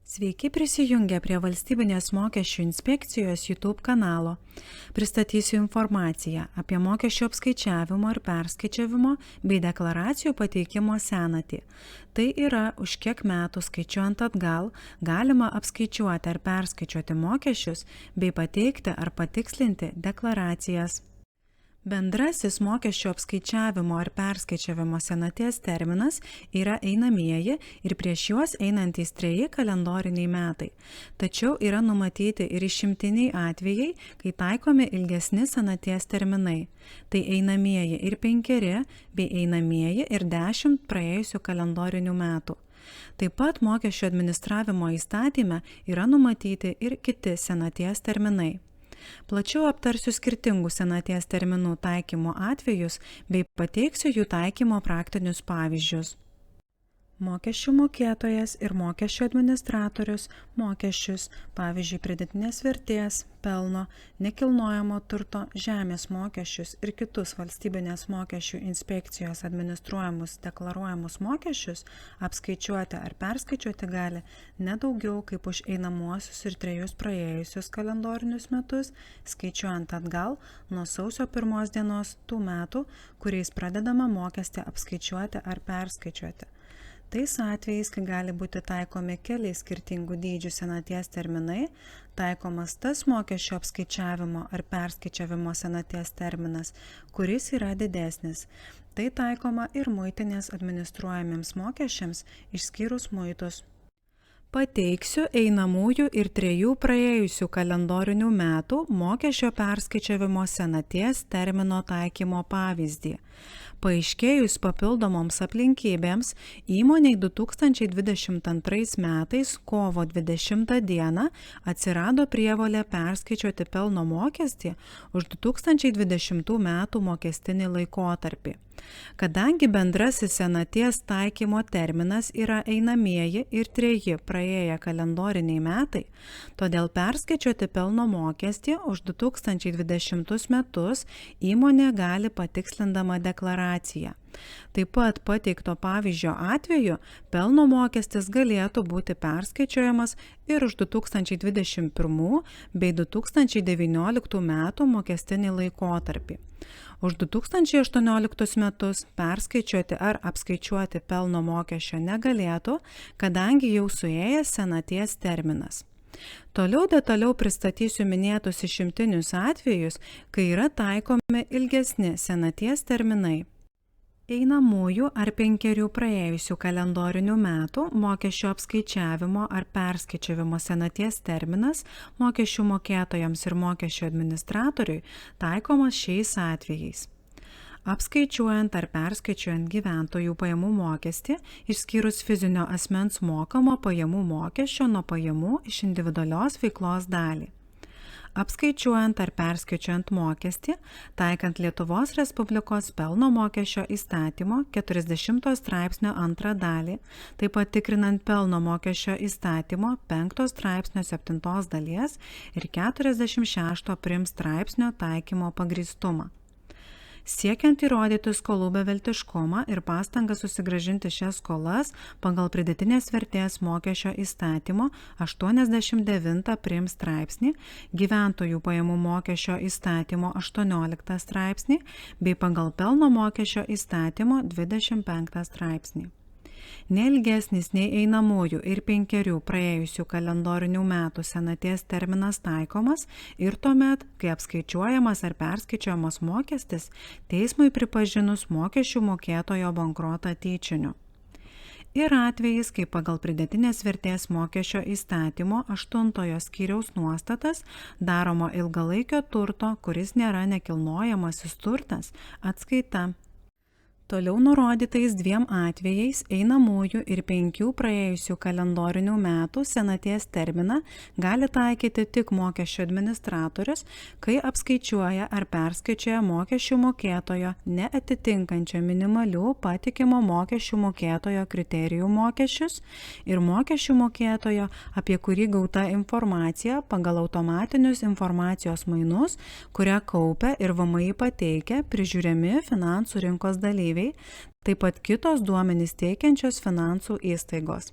Sveiki prisijungę prie Valstybinės mokesčių inspekcijos YouTube kanalo. Pristatysiu informaciją apie mokesčių apskaičiavimo ir perskaičiavimo bei deklaracijų pateikimo senatį. Tai yra, už kiek metų skaičiuojant atgal galima apskaičiuoti ar perskaičiuoti mokesčius bei pateikti ar patikslinti deklaracijas. Bendrasis mokesčio apskaičiavimo ar perskaičiavimo senaties terminas yra einamieji ir prieš juos einantys 3 kalendoriniai metai. Tačiau yra numatyti ir išimtiniai atvejai, kai taikomi ilgesni senaties terminai. Tai einamieji ir 5 bei einamieji ir 10 praėjusių kalendorinių metų. Taip pat mokesčio administravimo įstatyme yra numatyti ir kiti senaties terminai. Plačiau aptarsiu skirtingų senaties terminų taikymo atvejus bei pateiksiu jų taikymo praktinius pavyzdžius. Mokesčių mokėtojas ir mokesčių administratorius mokesčius, pavyzdžiui, pridėtinės vertės, pelno, nekilnojamo turto, žemės mokesčius ir kitus Valstybinės mokesčių inspekcijos administruojamus deklaruojamus mokesčius apskaičiuoti ar perskaičiuoti gali ne daugiau kaip už einamuosius ir 3 praėjusius kalendorinius metus, skaičiuojant atgal nuo sausio 1 dienos tų metų, kuriais pradedama mokestį apskaičiuoti ar perskaičiuoti. Tais atvejais, kai gali būti taikomi keli skirtingų dydžių senaties terminai, taikomas tas mokesčio apskaičiavimo ar perskaičiavimo senaties terminas, kuris yra didesnis. Tai taikoma ir muitinės administruojamiems mokesčiams, išskyrus muitus. Pateiksiu einamųjų ir 3 praėjusių kalendorinių metų mokesčio perskaičiavimo senaties termino taikymo pavyzdį. Paaiškėjus papildomoms aplinkybėms, įmonei 2022 metais kovo 20 dieną atsirado prievolė perskaičiuoti pelno mokestį už 2020 metų mokestinį laikotarpį. Kadangi bendrasis senaties taikymo terminas yra einamieji ir 3 praėję kalendoriniai metai, todėl perskaičiuoti pelno mokestį už 2020 metus įmonė gali patikslindama deklaraciją. Taip pat pateikto pavyzdžio atveju pelno mokestis galėtų būti perskaičiuojamas ir už 2021 bei 2019 metų mokestinį laikotarpį. Už 2018 metus perskaičiuoti ar apskaičiuoti pelno mokesčio negalėtų, kadangi jau suėjęs senaties terminas. Toliau detaliau pristatysiu minėtus išimtinius atvejus, kai yra taikomi ilgesni senaties terminai. Einamųjų ar 5 praėjusių kalendorinių metų mokesčio apskaičiavimo ar perskaičiavimo senaties terminas mokesčių mokėtojams ir mokesčių administratoriui taikomas šiais atvejais. Apskaičiuojant ar perskaičiuojant gyventojų pajamų mokestį, išskyrus fizinio asmens mokamo pajamų mokesčio nuo pajamų iš individualios veiklos dalį. Apskaičiuojant ar perskaičiuojant mokestį, taikant Lietuvos Respublikos pelno mokesčio įstatymo 40 straipsnio 2 dalį, taip pat tikrinant pelno mokesčio įstatymo 5 straipsnio 7 dalies ir 46 prim straipsnio taikymo pagrįstumą. Siekiant įrodyti skolų beveltiškumą ir pastangą susigrąžinti šias skolas pagal pridėtinės vertės mokesčio įstatymo 89 prim straipsnį, gyventojų pajamų mokesčio įstatymo 18 straipsnį bei pagal pelno mokesčio įstatymo 25 straipsnį. Neilgesnis nei einamųjų ir 5 praėjusių kalendorinių metų senaties terminas taikomas ir tuomet, kai apskaičiuojamas ar perskaičiuojamas mokestis teismui pripažinus mokesčių mokėtojo bankrotą tyčiniu. Ir atvejais, kai pagal pridėtinės vertės mokesčio įstatymo 8 skyriaus nuostatas daroma ilgalaikio turto, kuris nėra nekilnojamasis turtas, atskaita. Toliau nurodytais 2 atvejais einamųjų ir 5 praėjusių kalendorinių metų senaties terminą gali taikyti tik mokesčių administratorius, kai apskaičiuoja ar perskaičiuoja mokesčių mokėtojo neatitinkančio minimalių patikimo mokesčių mokėtojo kriterijų mokesčius ir mokesčių mokėtojo, apie kurį gauta informacija pagal automatinius informacijos mainus, kurią kaupia ir VMI pateikia prižiūrimi finansų rinkos dalyviai, taip pat kitos duomenys teikiančios finansų įstaigos.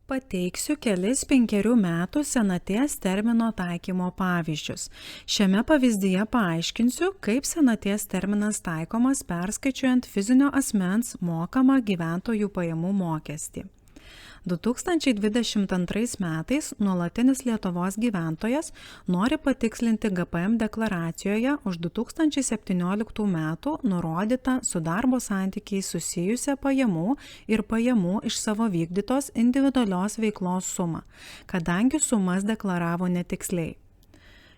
Pateiksiu kelis 5 metų senaties termino taikymo pavyzdžius. Šiame pavyzdyje paaiškinsiu, kaip senaties terminas taikomas perskaičiuojant fizinio asmens mokamą gyventojų pajamų mokestį. 2022 metais nuolatinis Lietuvos gyventojas nori patikslinti GPM deklaracijoje už 2017 metų nurodytą su darbo santykiais susijusią pajamų ir pajamų iš savo vykdytos individualios veiklos sumą, kadangi sumas deklaravo netiksliai.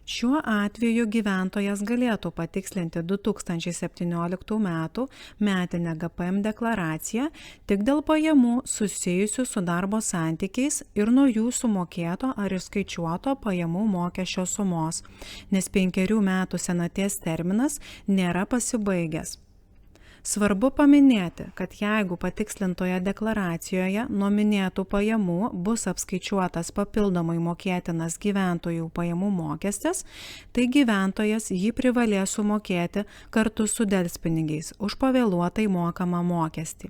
Šiuo atveju gyventojas galėtų patikslinti 2017 metų metinę GPM deklaraciją tik dėl pajamų susijusių su darbo santykiais ir nuo jų sumokėto ar įskaičiuoto pajamų mokesčio sumos, nes 5 metų senaties terminas nėra pasibaigęs. Svarbu paminėti, kad jeigu patikslintoje deklaracijoje nuo minėtų pajamų bus apskaičiuotas papildomai mokėtinas gyventojų pajamų mokestis, tai gyventojas jį privalės sumokėti kartu su delspinigiais už pavėluotai mokamą mokestį.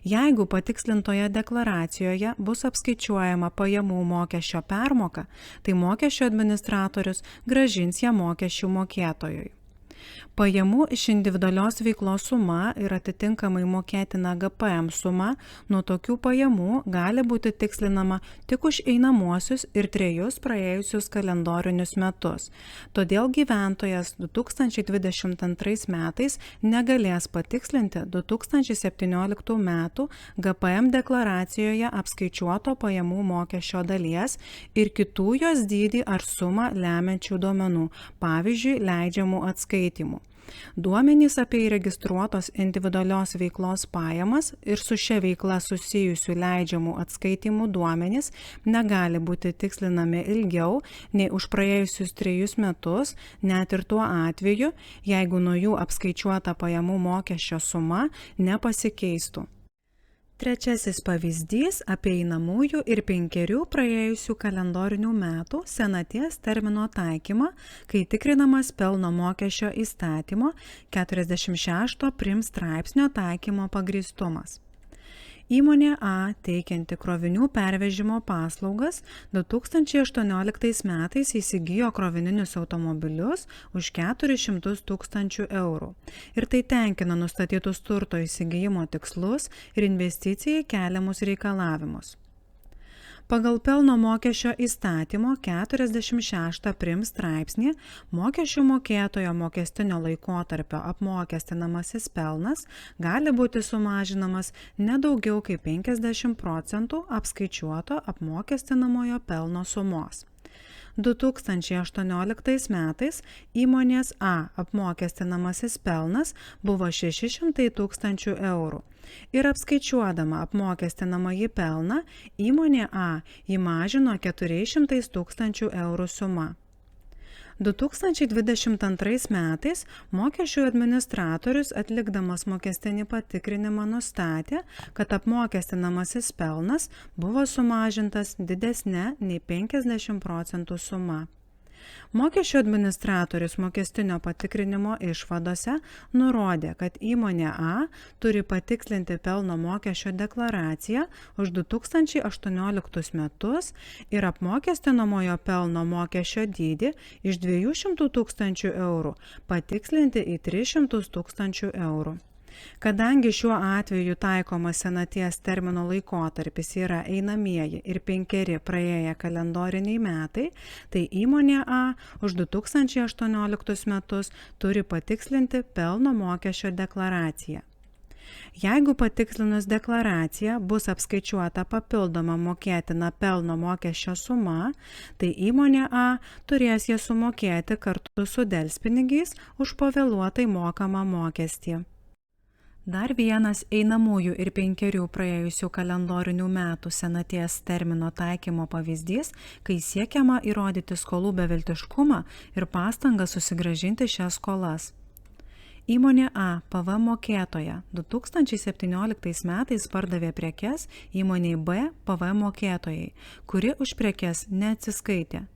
Jeigu patikslintoje deklaracijoje bus apskaičiuojama pajamų mokesčio permoka, tai mokesčio administratorius grąžins ją mokesčių mokėtojui. Pajamų iš individualios veiklos suma ir atitinkamai mokėtina GPM suma nuo tokių pajamų gali būti tikslinama tik už einamuosius ir 3 praėjusius kalendorinius metus. Todėl gyventojas 2022 metais negalės patikslinti 2017 metų GPM deklaracijoje apskaičiuoto pajamų mokesčio dalies ir kitų jos dydį ar sumą lemiančių duomenų, pavyzdžiui, leidžiamų atskaitimų. Duomenys apie įregistruotos individualios veiklos pajamas ir su šia veikla susijusių leidžiamų atskaitimų duomenys negali būti tikslinami ilgiau nei už praėjusius 3 metus, net ir tuo atveju, jeigu nuo jų apskaičiuota pajamų mokesčio suma nepasikeistų. Trečiasis pavyzdys apie einamųjų ir 5 praėjusių kalendorinių metų senaties termino taikymą, kai tikrinamas pelno mokesčio įstatymo 46 prim straipsnio taikymo pagrįstumas. Įmonė A, teikianti krovinių pervežimo paslaugas, 2018 metais įsigijo krovininius automobilius už 400 000 eurų. Ir tai tenkina nustatytus turto įsigijimo tikslus ir investicijai keliamus reikalavimus. Pagal pelno mokesčio įstatymo 46 prim straipsnį mokesčių mokėtojo mokestinio laikotarpio apmokestinamasis pelnas gali būti sumažinamas ne daugiau kaip 50% apskaičiuoto apmokestinamojo pelno sumos. 2018 metais įmonės A apmokestinamasis pelnas buvo 600 000 eurų. Ir apskaičiuodama apmokestinamąjį pelną, įmonė A jį mažino 400 000 eurų suma. 2022 metais mokesčių administratorius atlikdamas mokestinį patikrinimą nustatė, kad apmokestinamasis pelnas buvo sumažintas didesne nei 50% suma. Mokesčių administratorius mokestinio patikrinimo išvadose nurodė, kad įmonė A turi patikslinti pelno mokesčio deklaraciją už 2018 metus ir apmokestinamojo pelno mokesčio dydį iš 200 000 eurų patikslinti į 300 000 eurų. Kadangi šiuo atveju taikomas senaties termino laikotarpis yra einamieji ir 5 praėję kalendoriniai metai, tai įmonė A už 2018 metus turi patikslinti pelno mokesčio deklaraciją. Jeigu patikslinus deklaraciją bus apskaičiuota papildoma mokėtina pelno mokesčio suma, tai įmonė A turės ją sumokėti kartu su delspinigiais už pavėluotai mokamą mokestį. Dar vienas einamųjų ir 5 praėjusių kalendorinių metų senaties termino taikymo pavyzdys, kai siekiama įrodyti skolų beviltiškumą ir pastangą susigrąžinti šias skolas. Įmonė A, PVM mokėtoja, 2017 metais pardavė prekes įmoniai B, PVM mokėtojai, kuri už prekes neatsiskaitė.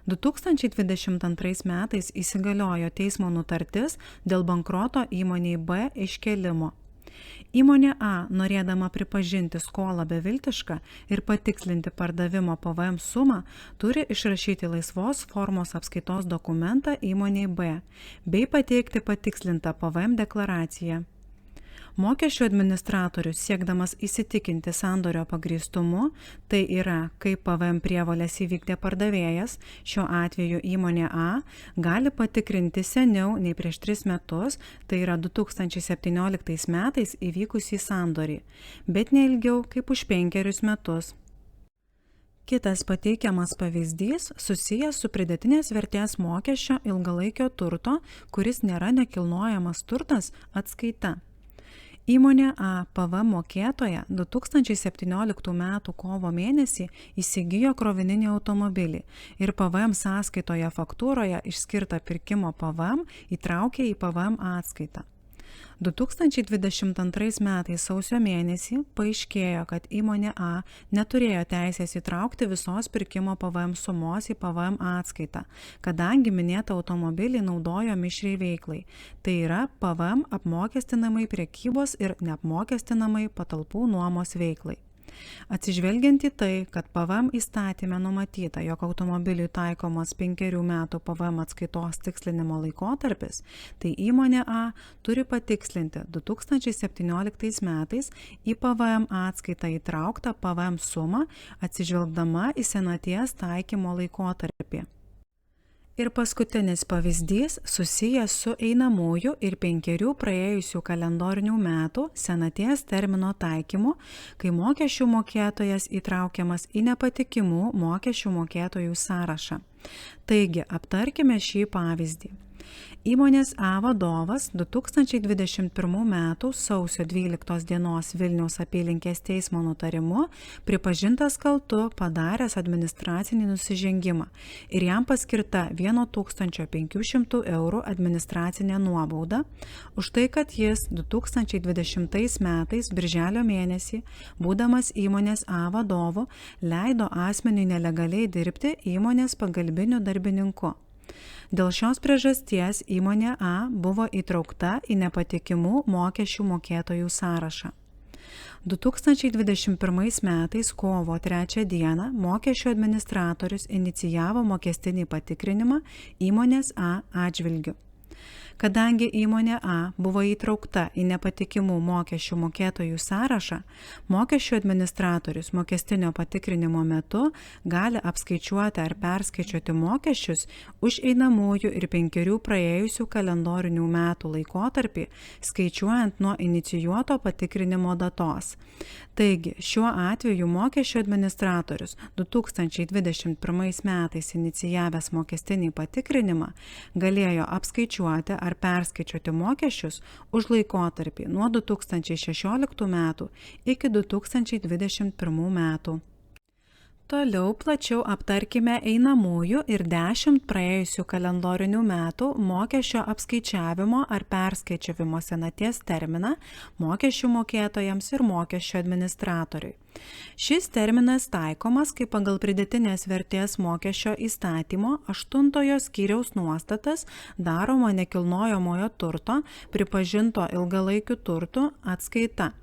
2022 metais įsigaliojo teismo nutartis dėl bankroto įmonei B iškėlimo. Įmonė A, norėdama pripažinti skolą beviltišką ir patikslinti pardavimo PVM sumą, turi išrašyti laisvos formos apskaitos dokumentą įmonei B, bei pateikti patikslintą PVM deklaraciją. Mokesčių administratorius, siekdamas įsitikinti sandorio pagrįstumu, tai yra, kaip PVM prievolės įvykdė pardavėjas, šiuo atveju įmonė A, gali patikrinti seniau nei prieš 3 metus, tai yra 2017 metais įvykusį sandorį, bet ne ilgiau kaip už 5 metus. Kitas pateikiamas pavyzdys susijęs su pridėtinės vertės mokesčio ilgalaikio turto, kuris nėra nekilnojamas turtas, atskaita. Įmonė A, PVM mokėtoja 2017 m. kovo mėnesį įsigijo krovininį automobilį ir PVM sąskaitoje faktūroje išskirtą pirkimo PVM įtraukė į PVM atskaitą. 2022 metais sausio mėnesį paaiškėjo, kad įmonė A neturėjo teisės įtraukti visos pirkimo PVM sumos į PVM atskaitą, kadangi minėtą automobilį naudojo mišriai veiklai, tai yra PVM apmokestinamai prekybos ir neapmokestinamai patalpų nuomos veiklai. Atsižvelgiant į tai, kad PVM įstatyme numatyta, jog automobiliui taikomas 5 metų PVM atskaitos tikslinimo laikotarpis, tai įmonė A turi patikslinti 2017 metais į PVM atskaitą įtrauktą PVM sumą, atsižvelgdama į senaties taikymo laikotarpį. Ir paskutinis pavyzdys susijęs su einamųjų ir 5 praėjusių kalendorinių metų senaties termino taikymu, kai mokesčių mokėtojas įtraukiamas į nepatikimų mokesčių mokėtojų sąrašą. Taigi, aptarkime šį pavyzdį. Įmonės A vadovas 2021 m. sausio 12 dienos Vilniaus apylinkės teismo nutarimu pripažintas kaltu padaręs administracinį nusižengimą ir jam paskirta 1500 € administracinė nuobauda už tai, kad jis 2020 metais birželio mėnesį, būdamas įmonės A vadovu, leido asmeniui nelegaliai dirbti įmonės pagalbiniu darbininku. Dėl šios priežasties įmonė A buvo įtraukta į nepatikimų mokesčių mokėtojų sąrašą. 2021 metais kovo 3 dieną mokesčių administratorius inicijavo mokestinį patikrinimą įmonės A atžvilgiu. Kadangi įmonė A buvo įtraukta į nepatikimų mokesčių mokėtojų sąrašą, mokesčių administratorius mokestinio patikrinimo metu gali apskaičiuoti ar perskaičiuoti mokesčius už einamųjų ir 5 praėjusių kalendorinių metų laikotarpį, skaičiuojant nuo inicijuoto patikrinimo datos. Taigi, šiuo atveju mokesčių administratorius 2021 metais inicijavęs mokestinį patikrinimą galėjo apskaičiuoti ar perskaičiuoti mokesčius už laikotarpį nuo 2016 metų iki 2021 metų. Toliau plačiau aptarkime einamųjų ir 10 praėjusių kalendorinių metų mokesčio apskaičiavimo ar perskaičiavimo senaties terminą mokesčių mokėtojams ir mokesčių administratoriui. Šis terminas taikomas, kai pagal pridėtinės vertės mokesčio įstatymo 8 skyriaus nuostatas daroma nekilnojamojo turto pripažinto ilgalaikiu turtu atskaita.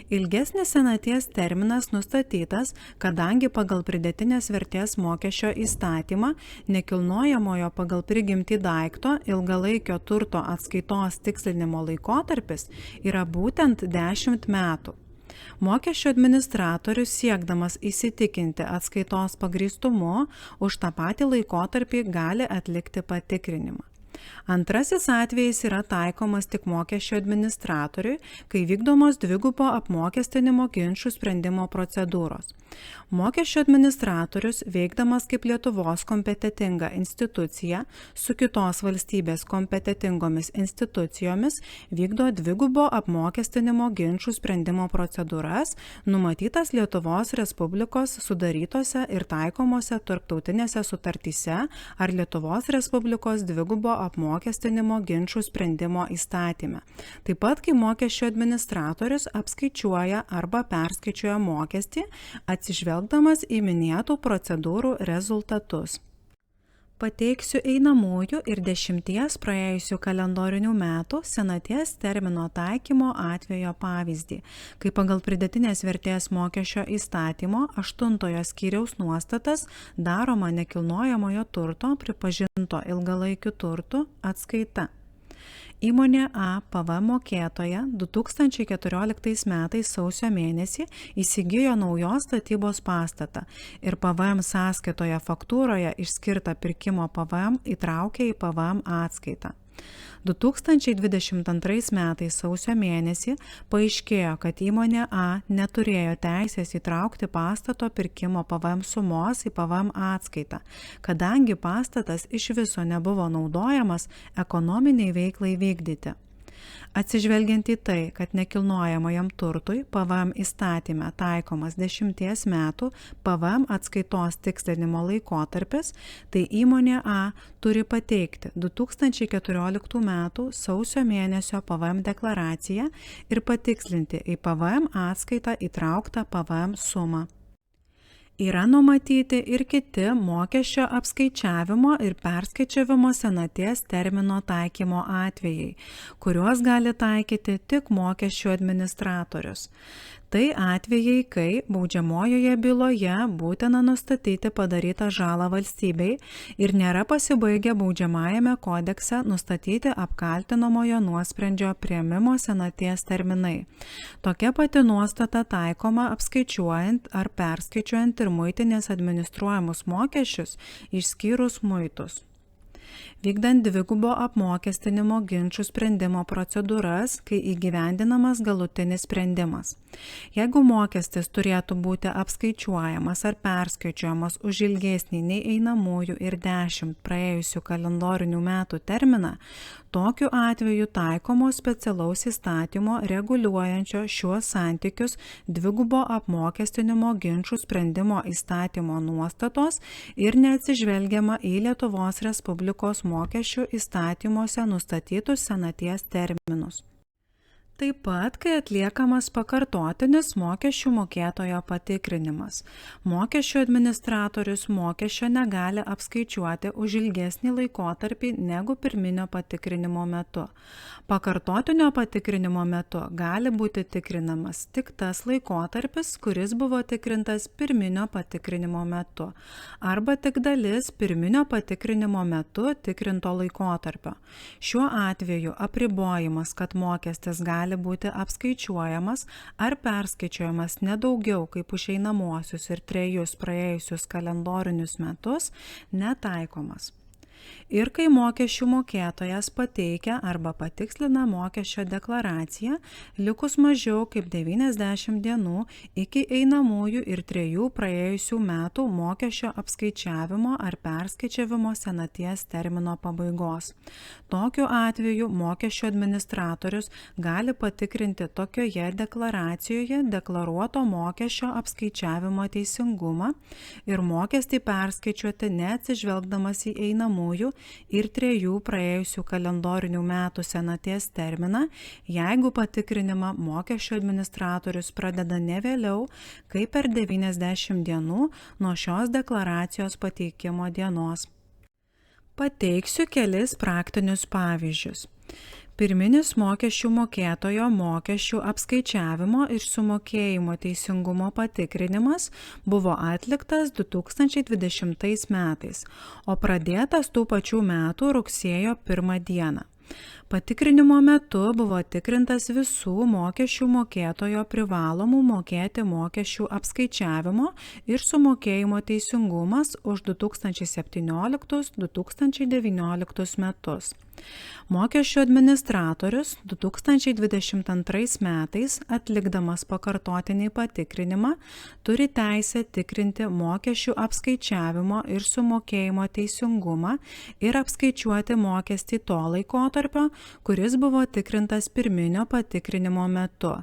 Ilgesnis senaties terminas nustatytas, kadangi pagal pridėtinės vertės mokesčio įstatymą nekilnojamojo pagal prigimtį daikto ilgalaikio turto atskaitos tikslinimo laikotarpis yra būtent 10 metų. Mokesčių administratorius, siekdamas įsitikinti atskaitos pagrįstumu, už tą patį laikotarpį gali atlikti patikrinimą. Antrasis atvejis yra taikomas tik mokesčių administratoriui, kai vykdomos dvigubo apmokestinimo ginčų sprendimo procedūros. Mokesčių administratorius, veikdamas kaip Lietuvos kompetentinga institucija su kitos valstybės kompetentingomis institucijomis, vykdo dvigubo apmokestinimo ginčų sprendimo procedūras, numatytas Lietuvos Respublikos sudarytose ir taikomose tarptautinėse sutartyse ar Lietuvos Respublikos dvigubo apmokestinimo ginčų sprendimo įstatyme. Taip pat, kai mokesčių administratorius apskaičiuoja arba perskaičiuoja mokestį, atsižvelgdamas į minėtų procedūrų rezultatus. Pateiksiu einamųjų ir 10 praėjusių kalendorinių metų senaties termino taikymo atvejo pavyzdį, kai pagal pridėtinės vertės mokesčio įstatymo 8 skyriaus nuostatas daroma nekilnojamojo turto pripažinto ilgalaikiu turtu atskaita. Įmonė A PVM mokėtoja 2014 metais sausio mėnesį įsigijo naujos statybos pastatą ir PVM sąskaitoje faktūroje išskirtą pirkimo PVM įtraukė į PVM atskaitą. 2022 metais sausio mėnesį paaiškėjo, kad įmonė A neturėjo teisės įtraukti pastato pirkimo PVM sumos į PVM atskaitą, kadangi pastatas iš viso nebuvo naudojamas ekonominiai veiklai vykdyti. Atsižvelgiant į tai, kad nekilnojamajam turtui PVM įstatyme taikomas 10 metų PVM atskaitos tikslinimo laikotarpis, tai įmonė A turi pateikti 2014 metų sausio mėnesio PVM deklaraciją ir patikslinti į PVM atskaitą įtrauktą PVM sumą. Yra numatyti ir kiti mokesčio apskaičiavimo ir perskaičiavimo senaties termino taikymo atvejai, kuriuos gali taikyti tik mokesčių administratorius. Tai atvejai, kai baudžiamojoje byloje būtina nustatyti padarytą žalą valstybei ir nėra pasibaigę baudžiamajame kodekse nustatyti apkaltinamojo nuosprendžio priėmimo senaties terminai. Tokia pati nuostata taikoma apskaičiuojant ar perskaičiuojant ir muitinės administruojamus mokesčius, išskyrus muitus. Vykdant dvigubo apmokestinimo ginčų sprendimo procedūras, kai įgyvendinamas galutinis sprendimas. Jeigu mokestis turėtų būti apskaičiuojamas ar perskaičiuojamas už ilgesnį nei einamųjų ir 10 praėjusių kalendorinių metų terminą, tokiu atveju taikomo specialaus įstatymo reguliuojančio šiuos santykius dvigubo apmokestinimo ginčų sprendimo įstatymo nuostatos ir neatsižvelgiama į Lietuvos Respublikos mokesčių įstatymuose nustatytus senaties terminus. Taip pat, kai atliekamas pakartotinis mokesčių mokėtojo patikrinimas, mokesčių administratorius mokesčio negali apskaičiuoti už ilgesnį laikotarpį negu pirminio patikrinimo metu. Pakartotinio patikrinimo metu gali būti tikrinamas tik tas laikotarpis, kuris buvo tikrintas pirminio patikrinimo metu, arba tik dalis pirminio patikrinimo metu tikrinto laikotarpio. Šiuo atveju apribojimas, kad mokestis gali būti apskaičiuojamas ar perskaičiuojamas ne daugiau kaip už einamuosius ir 3 praėjusius kalendorinius metus, netaikomas. Ir kai mokesčių mokėtojas pateikia arba patikslina mokesčio deklaraciją, likus mažiau kaip 90 dienų iki einamųjų ir 3 praėjusių metų mokesčio apskaičiavimo ar perskaičiavimo senaties termino pabaigos. Tokiu atveju mokesčio administratorius gali patikrinti tokioje deklaracijoje deklaruoto mokesčio apskaičiavimo teisingumą ir mokestį perskaičiuoti neatsižvelgdamas į einamųjų ir 3 praėjusių kalendorinių metų senaties terminą, jeigu patikrinimą mokesčio administratorius pradeda ne vėliau, kaip per 90 dienų nuo šios deklaracijos pateikimo dienos. Pateiksiu kelis praktinius pavyzdžius. Pirminis mokesčių mokėtojo mokesčių apskaičiavimo ir sumokėjimo teisingumo patikrinimas buvo atliktas 2020 metais, o pradėtas tų pačių metų rugsėjo 1 dieną. Patikrinimo metu buvo tikrintas visų mokesčių mokėtojo privalomų mokėti mokesčių apskaičiavimo ir sumokėjimo teisingumas už 2017-2019 metus. Mokesčių administratorius 2022 metais, atlikdamas pakartotinį patikrinimą, turi teisę tikrinti mokesčių apskaičiavimo ir sumokėjimo teisingumą ir apskaičiuoti mokestį to laikotarpio, kuris buvo tikrintas pirminio patikrinimo metu.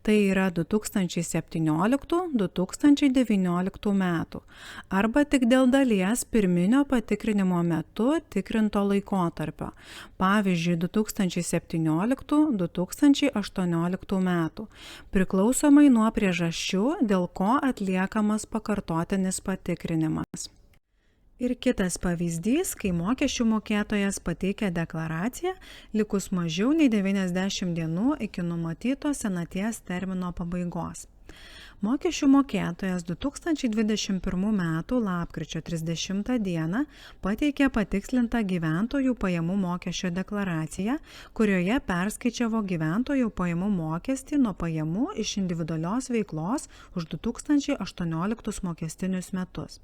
Tai yra 2017-2019 metų, arba tik dėl dalies pirminio patikrinimo metu tikrinto laikotarpio, pavyzdžiui 2017-2018 metų, priklausomai nuo priežasčių, dėl ko atliekamas pakartotinis patikrinimas. Ir kitas pavyzdys, kai mokesčių mokėtojas pateikia deklaraciją likus mažiau nei 90 dienų iki numatyto senaties termino pabaigos. Mokesčių mokėtojas 2021 m. lapkričio 30 d. pateikė patikslintą gyventojų pajamų mokesčio deklaraciją, kurioje perskaičiavo gyventojų pajamų mokestį nuo pajamų iš individualios veiklos už 2018 mokestinius metus.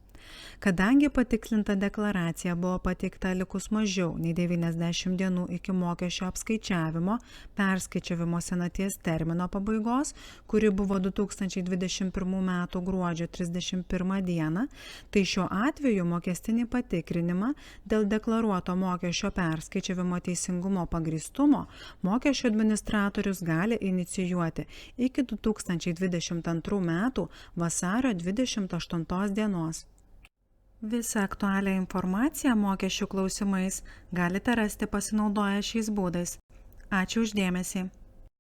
Kadangi patikslinta deklaracija buvo pateikta likus mažiau nei 90 dienų iki mokesčio apskaičiavimo, perskaičiavimo senaties termino pabaigos, kuri buvo 2021 m. gruodžio 31 d., tai šiuo atveju mokestinį patikrinimą dėl deklaruoto mokesčio perskaičiavimo teisingumo pagrįstumo mokesčio administratorius gali inicijuoti iki 2022 m. vasario 28 dienos. Visą aktualią informaciją mokesčių klausimais galite rasti pasinaudoję šiais būdais. Ačiū už dėmesį.